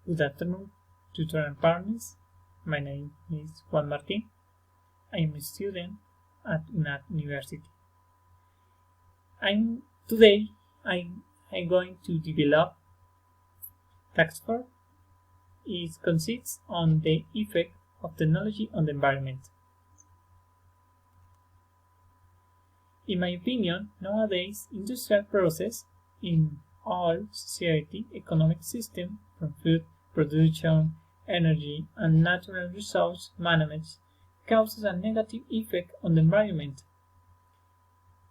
Good afternoon, tutor and partners. My name is Juan Martin. I am a student at UNAT University. Today I'm going to develop text for. It consists on the effect of technology on the environment. In my opinion, nowadays industrial process in all society economic system, from food production, energy, and natural resource management, causes a negative effect on the environment.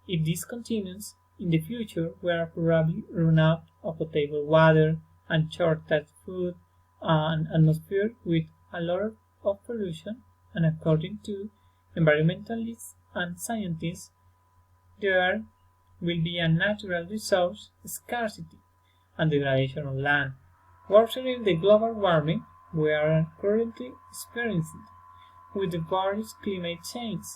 If this continues, in the future we are probably run out of potable water and shortage food and atmosphere with a lot of pollution, and according to environmentalists and scientists, there will be a natural resource scarcity and degradation of land, worsening the global warming we are currently experiencing with the various climate change,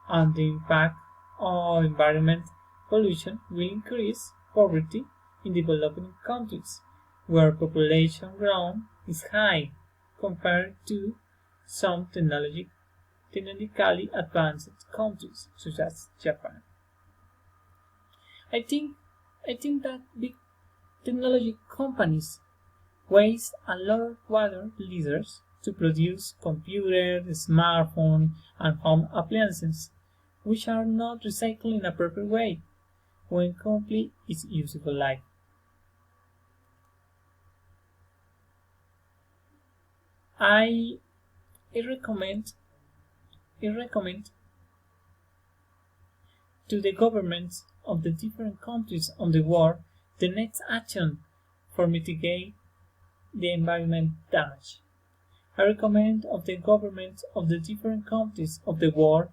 and the impact of environment pollution will increase poverty in developing countries, where population growth is high compared to some technologically advanced countries such as Japan. I think that big technology companies waste a lot of water liters to produce computers, smartphones, and home appliances, which are not recycled in a proper way when complete its useful life. I recommend to the governments of the different countries on the world the next action for mitigate the environment damage. I recommend of the governments of the different countries of the world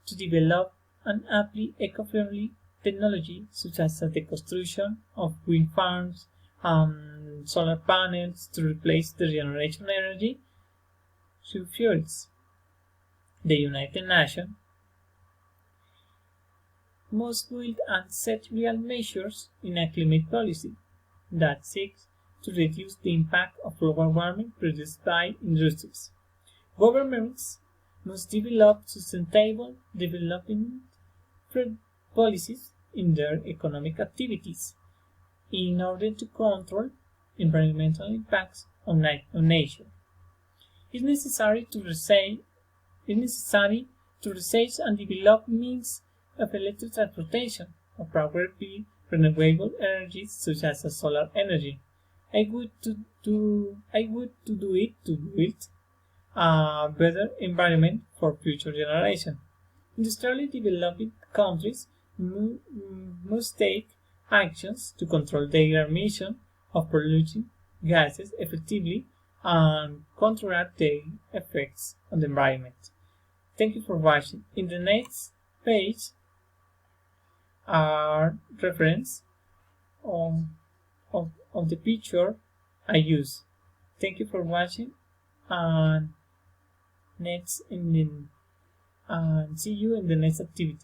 to develop and apply eco-friendly technology such as the construction of wind farms and solar panels to replace the generation energy through fuels. The United Nations must build and set real measures in a climate policy that seeks to reduce the impact of global warming produced by industries. Governments must develop sustainable development policies in their economic activities in order to control environmental impacts on nature. It is necessary to research and develop means of electric transportation of probably renewable energies such as solar energy. I would do it a better environment for future generations. Industrially developing countries must take actions to control their emission of polluting gases effectively and counteract their effects on the environment. Thank you for watching. In the next page are reference of the picture I use. Thank you for watching, and see you in the next activity.